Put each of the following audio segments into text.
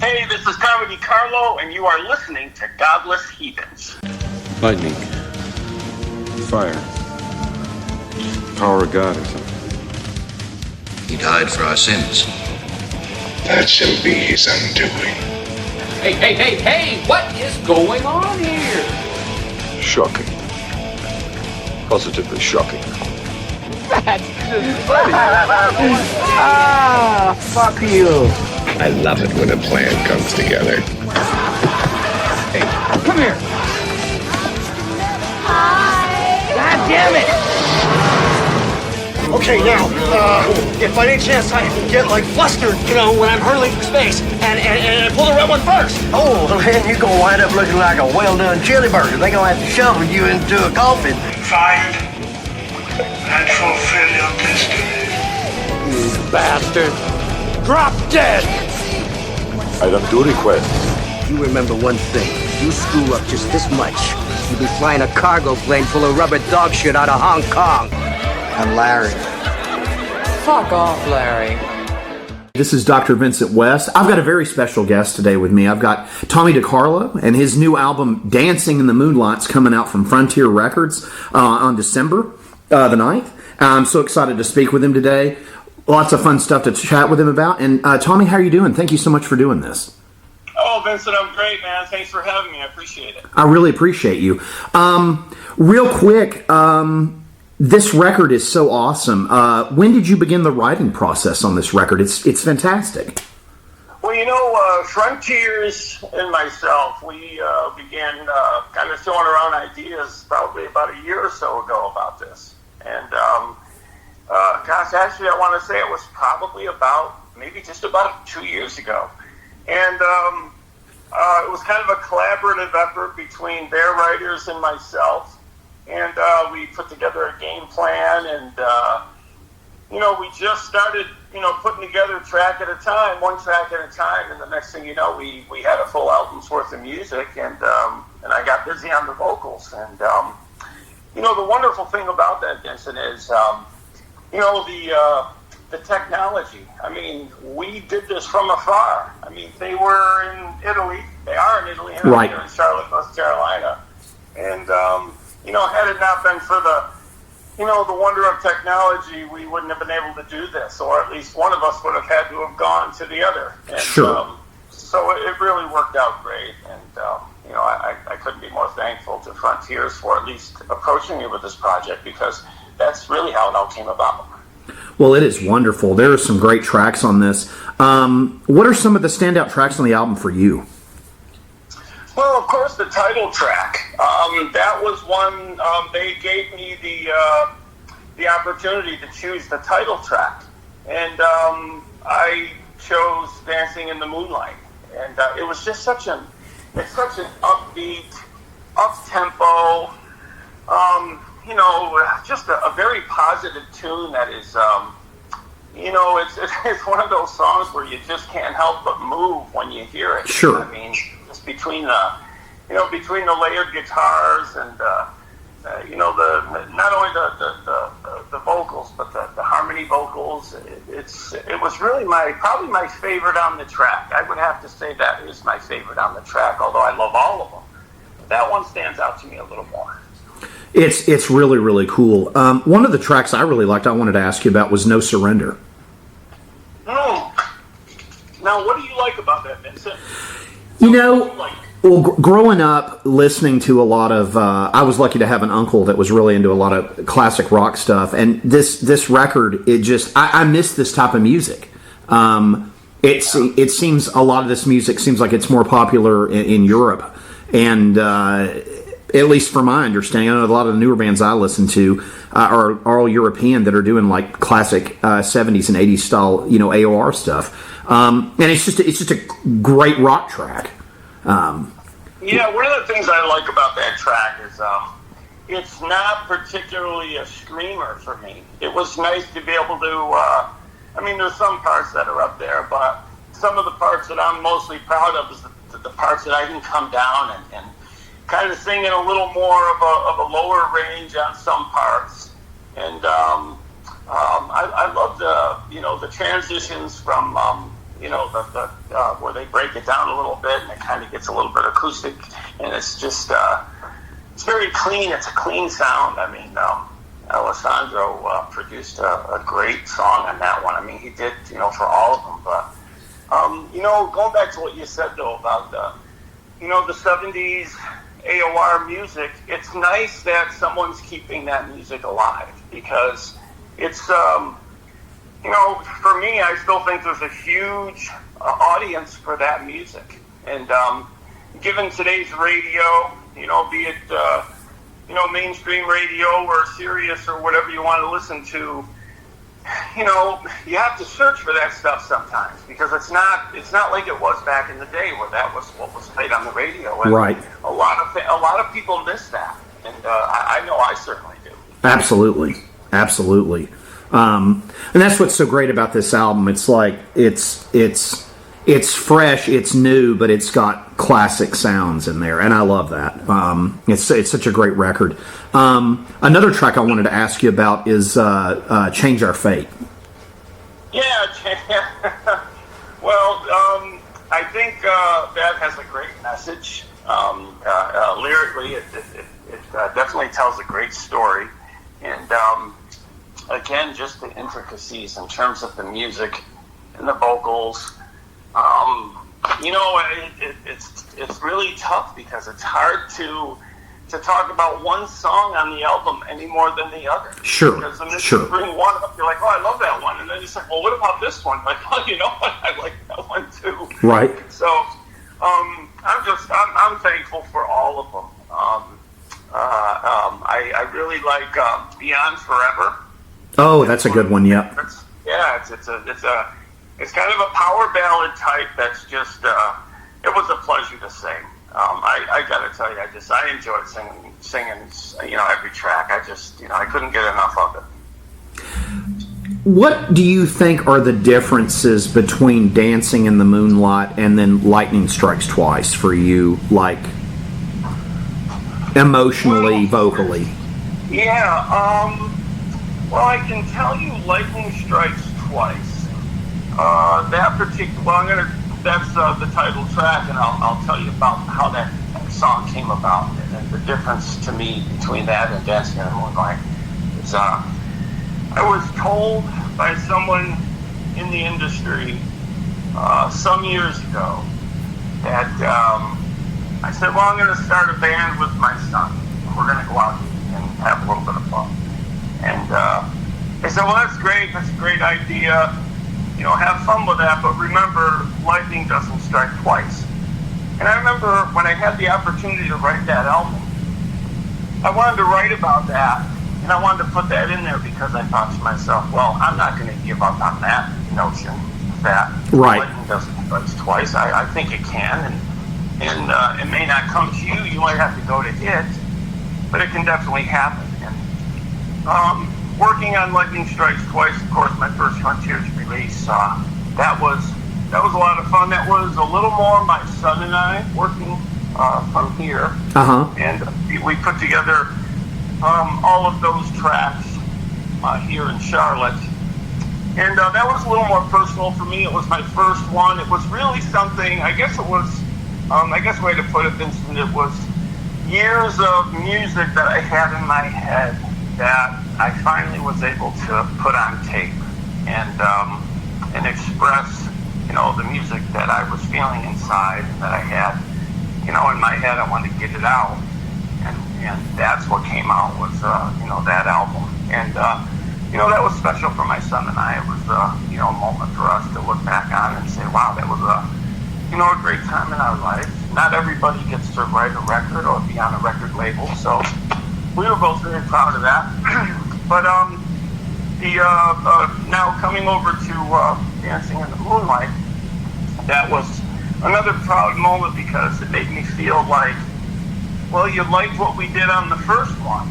Hey, this is Tommy DeCarlo, and you are listening to Godless Heathens. Lightning. Fire. Power of God or something. He died for our sins. That shall be his undoing. Hey, what is going on here? Shocking. Positively shocking. That's just funny. Fuck you. I love it when a plan comes together. Hey, come here. Hi. God damn it. Okay, now, if by any chance I get, flustered, when I'm hurling through space, and pull the red one first. Oh, then you're gonna wind up looking like a well-done chili burger. They're gonna have to shovel you into a coffin. Find and fulfill your destiny. You bastard. Drop dead! Item 2 request. You remember one thing. You screw up just this much, you'll be flying a cargo plane full of rubber dog shit out of Hong Kong. I'm Larry. Fuck off, Larry. This is Dr. Vincent West. I've got a very special guest today with me. I've got Tommy DeCarlo, and his new album, Dancing in the Moonlight's coming out from Frontier Records on December the 9th. I'm so excited to speak with him today. Lots of fun stuff to chat with him about. And Tommy, how are you doing? Thank you so much for doing this. Oh, Vincent, I'm great, man. Thanks for having me. I appreciate it. I really appreciate you. Real quick, this record is so awesome. When did you begin the writing process on this record? It's fantastic. Well, Frontiers and myself, we began kind of throwing around ideas probably about a year or so ago about this. And, actually, I want to say it was probably maybe just about 2 years ago. And it was kind of a collaborative effort between their writers and myself. And we put together a game plan, and, we just started, putting together one track at a time, and the next thing you know, we had a full album's worth of music, and I got busy on the vocals. And, the wonderful thing about that, Vincent, is, the technology. I mean, we did this from afar. I mean, they were in Italy. They are in Italy, and right. They're in Charlotte, North Carolina. And, had it not been for the wonder of technology, we wouldn't have been able to do this, or at least one of us would have had to have gone to the other. And, sure. So it really worked out great, and, I couldn't be more thankful to Frontiers for at least approaching me with this project, because that's really how it all came about. Well, it is wonderful. There are some great tracks on this. What are some of the standout tracks on the album for you? Well, of course, the title track. That was one. They gave me the opportunity to choose the title track, and I chose "Dancing in the Moonlight." And it was just such an upbeat, up-tempo, just a very positive tune that is, it's one of those songs where you just can't help but move when you hear it. Sure. I mean, just between the layered guitars and, not only the vocals, but the harmony vocals. It was really probably my favorite on the track. I would have to say that is my favorite on the track, although I love all of them. That one stands out to me a little more. It's really, really cool. One of the tracks I really liked, I wanted to ask you about, was No Surrender. Now, what do you like about that, Vincent? Well, growing up, listening to a lot of, I was lucky to have an uncle that was really into a lot of classic rock stuff, and this record, I miss this type of music. It seems a lot of this music seems like it's more popular in Europe, and at least from my understanding, I know a lot of the newer bands I listen to are all European that are doing like classic 70s and 80s style, AOR stuff. And it's just a great rock track. Yeah, one of the things I like about that track is it's not particularly a screamer for me. It was nice to be able to, there's some parts that are up there, but some of the parts that I'm mostly proud of is the parts that I can come down and kind of sing in a little more of a lower range on some parts. And I love the transitions from where they break it down a little bit and it kind of gets a little bit acoustic, and it's just it's very clean. It's a clean sound. I mean, Alessandro produced a great song on that one. I mean, he did, for all of them. But going back to what you said though about the 70s AOR music, it's nice that someone's keeping that music alive, because it's for me, I still think there's a huge audience for that music. And given today's radio, be it mainstream radio or Sirius or whatever you want to listen to, you have to search for that stuff sometimes, because it's not like it was back in the day where that was what was played on the radio. And right. A lot of people miss that, and I know I certainly do. Absolutely. And that's what's so great about this album. It's like it's fresh, it's new, but it's got classic sounds in there, and I love that. It's such a great record. Another track I wanted to ask you about is "Change Our Fate." Yeah. Well, I think that has a great message. Lyrically, it definitely tells a great story, and again, just the intricacies in terms of the music and the vocals. It's really tough, because it's hard to talk about one song on the album any more than the other. Sure. Because then you bring one up, you're like, oh, I love that one, and then you say, well, what about this one? Like, oh, you know what? I like that one too. Right. So, I'm thankful for all of them. I really like Beyond Forever. Oh, that's a good one. Yeah. It's kind of a power ballad type. That's just it was a pleasure to sing. I got to tell you, I enjoyed singing every track. I couldn't get enough of it. What do you think are the differences between Dancing in the Moonlight and then Lightning Strikes Twice for you, like emotionally, vocally? Yeah. Well, I can tell you, Lightning Strikes Twice. That's the title track, and I'll tell you about how that song came about, and the difference to me between that and Dancing in the Moonlight is I was told by someone in the industry some years ago that I said, well, I'm going to start a band with my son. We're going to go out and have a little bit of fun. And they said, well, that's great. That's a great idea. Have fun with that, but remember, lightning doesn't strike twice. And I remember when I had the opportunity to write that album, I wanted to write about that, and I wanted to put that in there because I thought to myself, well, I'm not going to give up on that notion that lightning doesn't strike twice. I think it can, and it may not come to you. You might have to go to it, but it can definitely happen. And working on Lightning Strikes Twice, of course, my first Frontiers release, that was a lot of fun. That was a little more my son and I working from here. And we put together all of those tracks here in Charlotte. And that was a little more personal for me. It was my first one. It was really something, I guess the way to put it, Vincent, it was years of music that I had in my head that I finally was able to put on tape and express, the music that I was feeling inside and that I had, in my head. I wanted to get it out, and that's what came out was, that album. And that was special for my son and I. It was, a moment for us to look back on and say, wow, that was a great time in our life. Not everybody gets to write a record or be on a record label, so we were both very proud of that. But now coming over to Dancing in the Moonlight, that was another proud moment because it made me feel like, well, you liked what we did on the first one.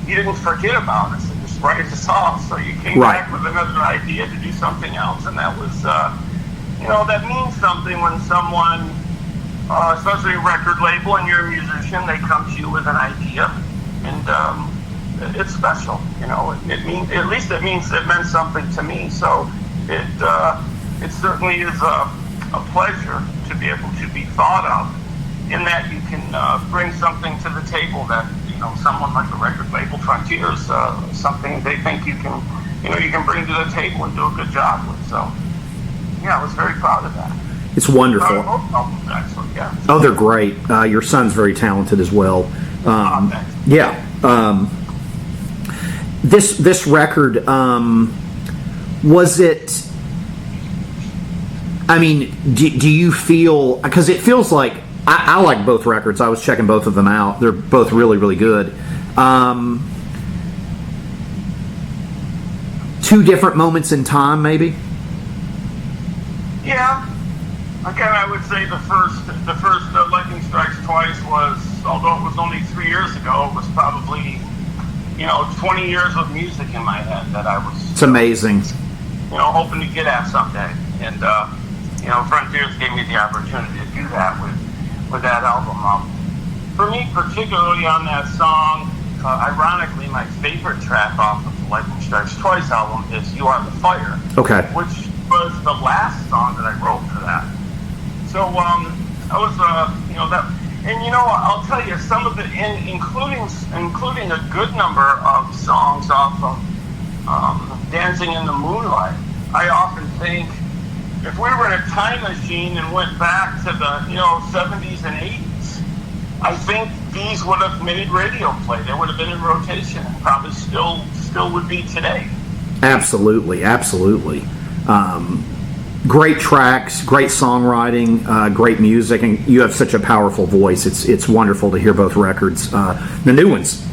You didn't forget about us and just write us off. So you came back with another idea to do something else, and that was, that means something when someone, especially a record label, and you're a musician, they come to you with an idea, and it's special. It means it meant something to me. So it it certainly is a pleasure to be able to be thought of, in that you can bring something to the table that, someone like a record label, Frontiers, something they think you can bring to the table and do a good job with. So, yeah, I was very proud of that. It's wonderful. Both albums, actually, yeah. Oh, they're great. Your son's very talented as well. Yeah. This record, was it? I mean, do you feel? Because it feels like I like both records. I was checking both of them out. They're both really, really good. Two different moments in time, maybe. Yeah. Again, I would say the first Lightning Strikes Twice was, although it was only 3 years ago, it was probably 20 years of music in my head that I was. It's amazing. Hoping to get at someday, and Frontiers gave me the opportunity to do that with that album. For me, particularly on that song, ironically, my favorite track off of the Lightning Strikes Twice album is "You Are the Fire," Okay. which was the last song that I wrote for that. So I was, that, and I'll tell you, some of the, including a good number of songs off of "Dancing in the Moonlight." I often think, if we were in a time machine and went back to the 70s and 80s, I think these would have made radio play. They would have been in rotation, and probably still would be today. Absolutely. Great tracks, great songwriting, great music, and you have such a powerful voice. It's wonderful to hear both records. The new one's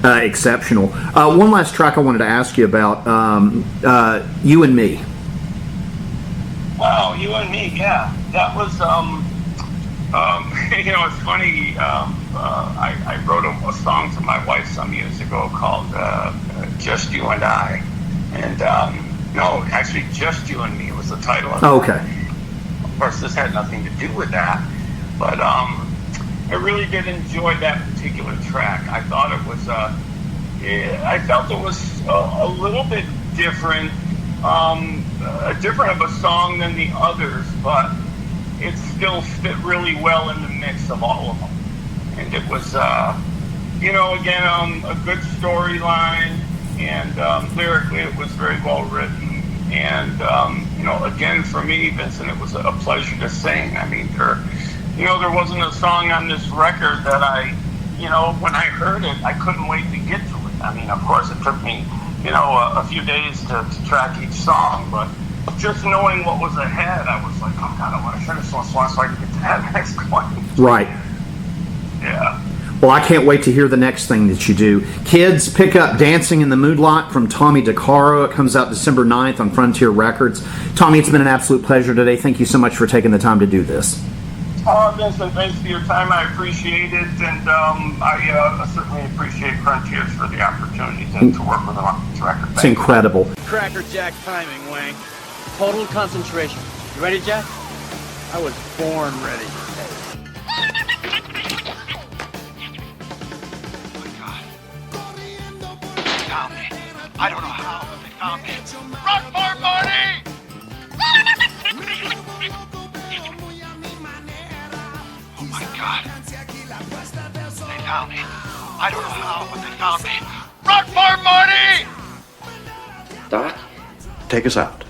exceptional. One last track I wanted to ask you about, "You and Me." Wow, "You and Me," yeah, that was. It's funny. I wrote a song for my wife some years ago called "Just You and I," and no, actually, "Just You and Me" was the title of it. Okay. Of course, this had nothing to do with that, but I really did enjoy that particular track. I thought it was, I felt it was a little bit different, different of a song than the others, but it still fit really well in the mix of all of them. And it was, again, a good storyline, and lyrically it was very well written. And, again, for me, Vincent, it was a pleasure to sing. I mean, there wasn't a song on this record that when I heard it, I couldn't wait to get to it. I mean, of course, it took me, a few days to track each song, but just knowing what was ahead, I was like, oh God, I want to finish this one so I can get to that next one. Right. Yeah. Well, I can't wait to hear the next thing that you do. Kids, pick up "Dancing in the Moonlight" from Tommy DeCarlo. It comes out December 9th on Frontier Records. Tommy, it's been an absolute pleasure today. Thank you so much for taking the time to do this. Vincent, thanks for your time. I appreciate it, and I certainly appreciate Frontiers for the opportunity to work with them on this record. It's incredible. Cracker Jack timing, Wang. Total concentration. You ready, Jack? I was born ready. I don't know how, but they found me. Run for Marty! Oh my God. They found me. I don't know how, but they found me. Run for Marty! Doc, take us out.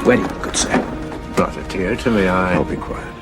Ready, good sir. Not a tear to my eye. I'll be quiet.